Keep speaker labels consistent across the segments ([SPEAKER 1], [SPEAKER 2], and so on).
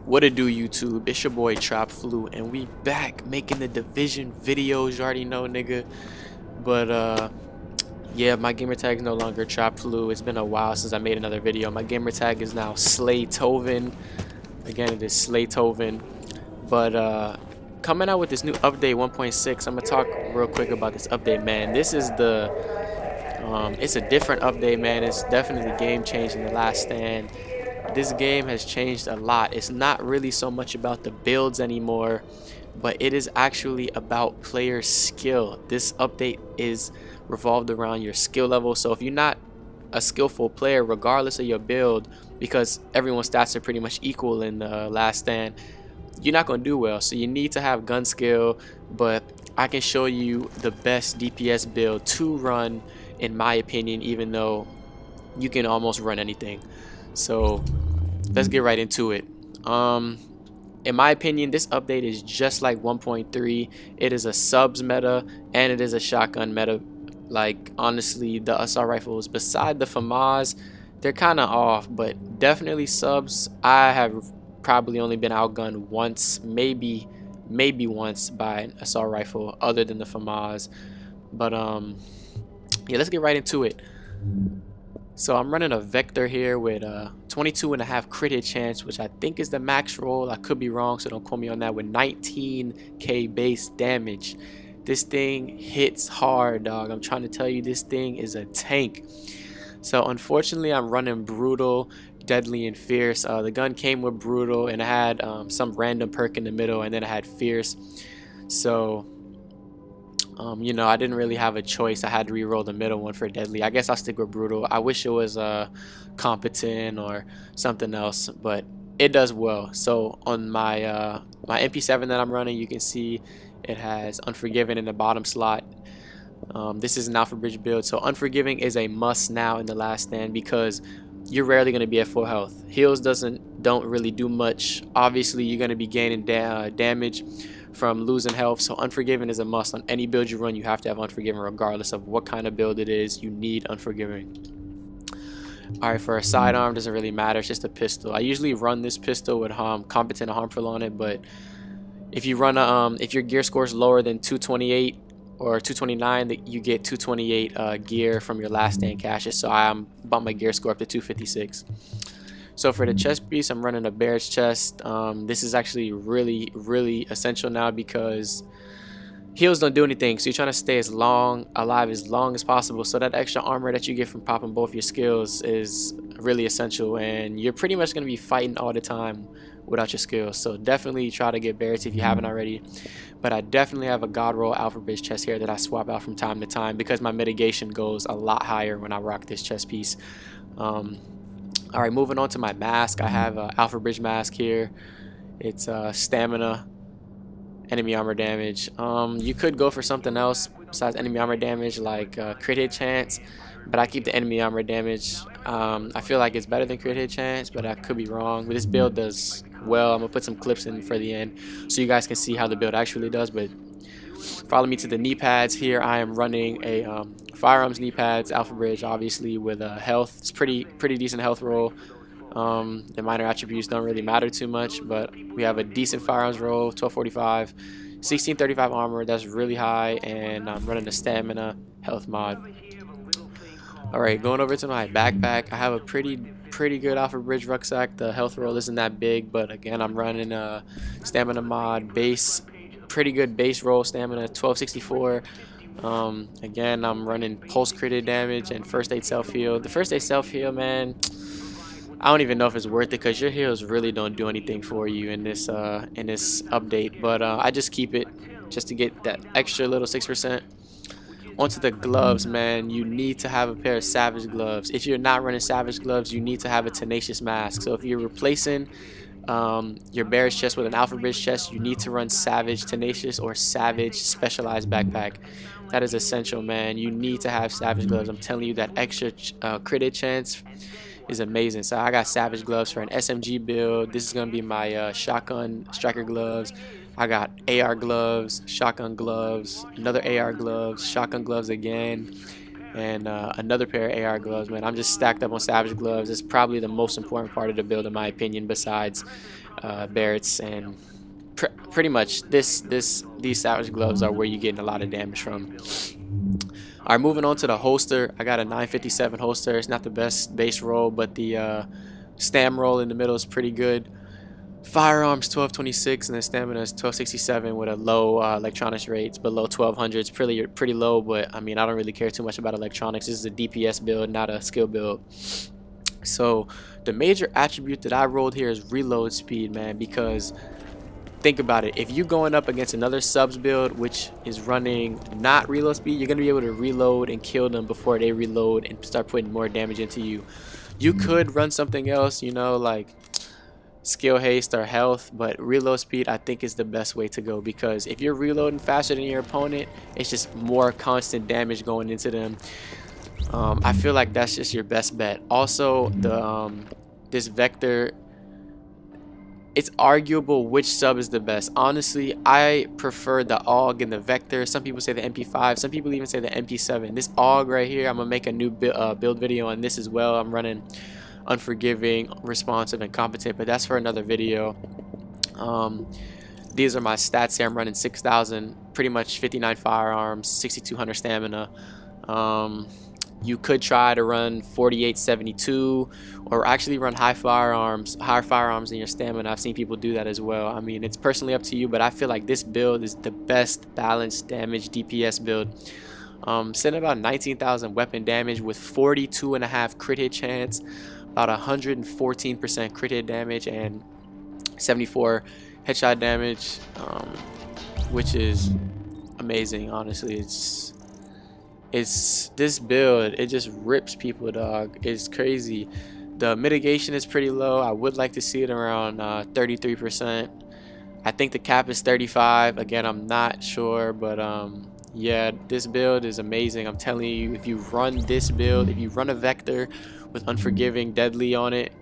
[SPEAKER 1] What it do, YouTube? It's your boy Trap Flu, and we back making the division videos. You already know, nigga. But yeah, my gamer tag is no longer Trap Flu. It's been a while since I made another video. My gamer tag is now Slaythoven. Again, it is Slaythoven. But coming out with this new update 1.6, I'm gonna talk real quick about this update, man. This is the it's a different update, man. It's definitely game changing. The Last Stand. This game has changed a lot. It's not really so much about the builds anymore, but it is actually about player skill. This update is revolved around your skill level. So if you're not a skillful player, regardless of your build, because everyone's stats are pretty much equal in the Last Stand, you're not going to do well. So you need to have gun skill, but I can show you the best DPS build to run, in my opinion, even though you can almost run anything. So let's get right into it. In my opinion, this update is just like 1.3. It is a subs meta and it is a shotgun meta. Like, honestly, the assault rifles, beside the FAMAS, they're kind of off, but definitely subs. I have probably only been outgunned once, maybe once, by an assault rifle other than the FAMAS. But yeah, let's get right into it. So I'm running a Vector here with a 22.5 crit hit chance, which I think is the max roll. I could be wrong, so don't quote me on that. With 19k base damage, this thing hits hard, dog. I'm trying to tell you, this thing is a tank. So unfortunately, I'm running Brutal, Deadly, and Fierce. The gun came with Brutal, and it had some random perk in the middle, and then it had Fierce. So you know, I didn't really have a choice. I had to re-roll the middle one for Deadly. I guess I'll stick with Brutal. I wish it was Competent or something else, but it does well. So on my my MP7 that I'm running, you can see it has Unforgiven in the bottom slot. This is an Alpha Bridge build, so Unforgiving is a must now in the Last Stand because you're rarely going to be at full health. Heals don't really do much. Obviously, you're going to be gaining damage from losing health, so Unforgiving is a must. On any build you run, you have to have Unforgiving regardless of what kind of build it is. You need Unforgiving. Alright, for a sidearm, doesn't really matter, it's just a pistol. I usually run this pistol with Competent and Harmful on it, but if you run a if your gear score is lower than 228 or 229, that you get 228 gear from your Last Stand caches. So I bumped my gear score up to 256. So for the chest piece, I'm running a Bear's chest. This is actually really essential now because heals don't do anything. So you're trying to stay alive as long as possible. So that extra armor that you get from popping both your skills is really essential. And you're pretty much going to be fighting all the time without your skills. So definitely try to get Bears if you haven't already. But I definitely have a God Roll Alpha Bridge chest here that I swap out from time to time because my mitigation goes a lot higher when I rock this chest piece. Alright, moving on to my mask. I have an Alpha Bridge mask here. It's stamina, enemy armor damage. You could go for something else besides enemy armor damage, like crit hit chance, but I keep the enemy armor damage. I feel like it's better than crit hit chance, but I could be wrong. But this build does well. I'm gonna put some clips in for the end so you guys can see how the build actually does. But follow me to the knee pads. Here I am running a firearms knee pads, Alpha Bridge, obviously, with health. It's pretty decent health roll. The minor attributes don't really matter too much, but we have a decent firearms roll, 1245, 1635 armor. That's really high, and I'm running a stamina health mod. Alright, going over to my backpack, I have a pretty good Alpha Bridge rucksack. The health roll isn't that big, but again, I'm running a stamina mod base, pretty good base roll stamina, 1264. Again, I'm running pulse crit damage and first aid self heal. The first aid self heal, man, I don't even know if it's worth it because your heals really don't do anything for you in this update. But I just keep it just to get that extra little 6%. Onto the gloves, man, you need to have a pair of Savage gloves. If you're not running Savage gloves, you need to have a Tenacious mask. So if you're replacing your Bear's chest with an Alpha Bridge chest, you need to run Savage Tenacious or Savage Specialized backpack. That is essential, man. You need to have Savage gloves. I'm telling you, that extra crit hit chance is amazing. So I got Savage gloves for an SMG build. This is gonna be my shotgun striker gloves. I got AR gloves, shotgun gloves, another AR gloves, shotgun gloves again, and another pair of AR gloves, man. I'm just stacked up on Savage gloves. It's probably the most important part of the build, in my opinion, besides Barrett's, and pretty much these Savage gloves are where you're getting a lot of damage from. Alright, moving on to the holster. I got a 957 holster. It's not the best base roll, but the stam roll in the middle is pretty good. Firearms 1226 and then stamina is 1267 with a low electronics rates below 1200. It's pretty low, but I mean, I don't really care too much about electronics. This is a DPS build, not a skill build. So the major attribute that I rolled here is reload speed, man, because think about it. If you're going up against another subs build which is running not reload speed, you're going to be able to reload and kill them before they reload and start putting more damage into you. You could run something else, you know, like skill haste or health, but reload speed I think is the best way to go, because if you're reloading faster than your opponent, it's just more constant damage going into them. I feel like that's just your best bet. Also, the this vector, it's arguable which sub is the best. Honestly, I prefer the AUG and the Vector. Some people say the MP5. Some people even say the MP7. This AUG right here, I'm going to make a new build video on this as well. I'm running Unforgiving, Responsive, and Competent, but that's for another video. These are my stats here. I'm running 6,000, pretty much 59 firearms, 6,200 stamina. You could try to run 4872 or actually run higher firearms than your stamina. I've seen people do that as well. I mean, it's personally up to you, but I feel like this build is the best balanced damage DPS build. Sitting about 19,000 weapon damage with 42.5 crit hit chance, about 114% crit hit damage, and 74 headshot damage, which is amazing. Honestly, it's this build, it just rips people, dog. It's crazy. The mitigation is pretty low. I would like to see it around 33%. I think the cap is 35. Again, I'm not sure, but yeah, this build is amazing. I'm telling you, if you run this build, if you run a Vector with Unforgiving, Deadly on it,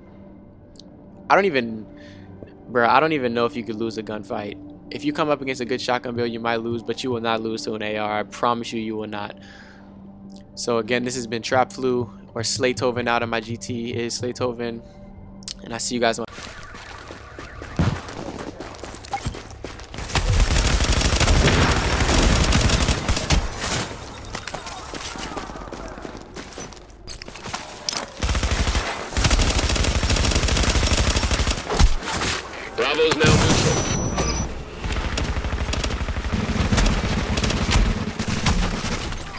[SPEAKER 1] I don't even know if you could lose a gunfight. If you come up against a good shotgun build, you might lose, but you will not lose to an AR. I promise you, you will not. So again, this has been Trap Flu, or Slaythoven out of my GT is Slaythoven, and I see you guys on.
[SPEAKER 2] Bravo's now neutral.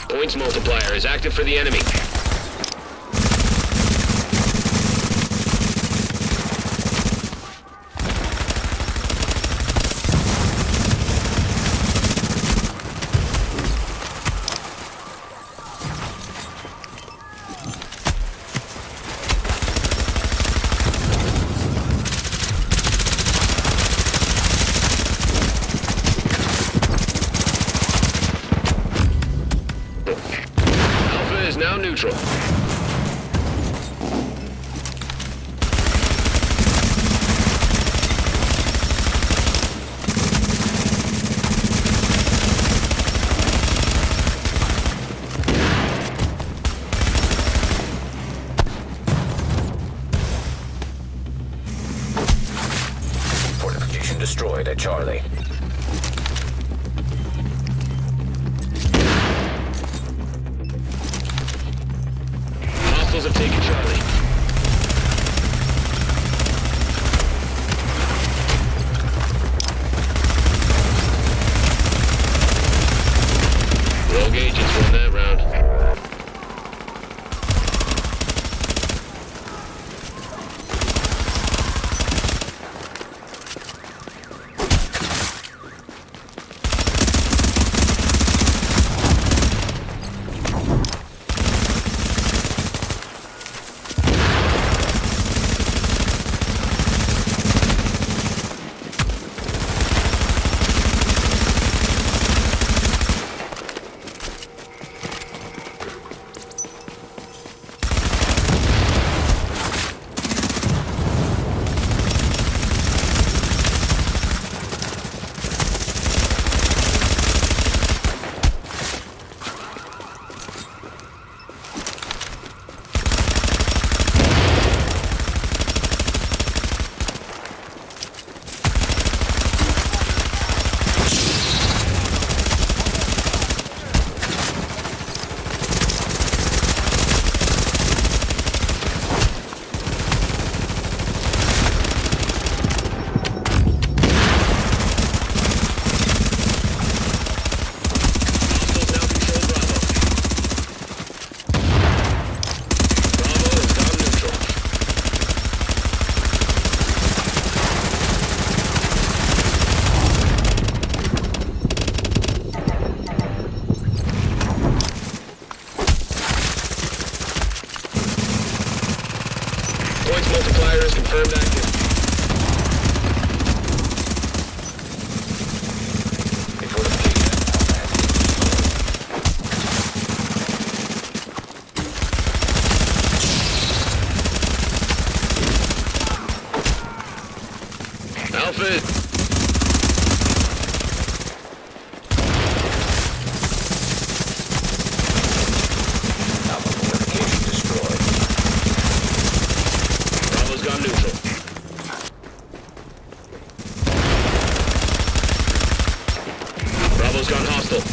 [SPEAKER 2] Points multiplier is active for the enemy. Is now neutral. Fortification destroyed at Charlie. Have taken Charlie. Roll gauges won that round. Points multiplier is confirmed active. A fortification Alpha. Gone neutral. Bravo's gone hostile.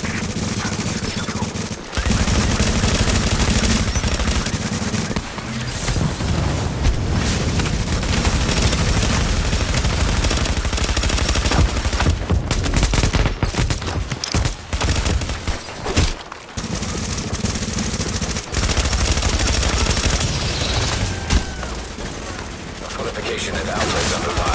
[SPEAKER 2] Fortification at Alpha is under fire.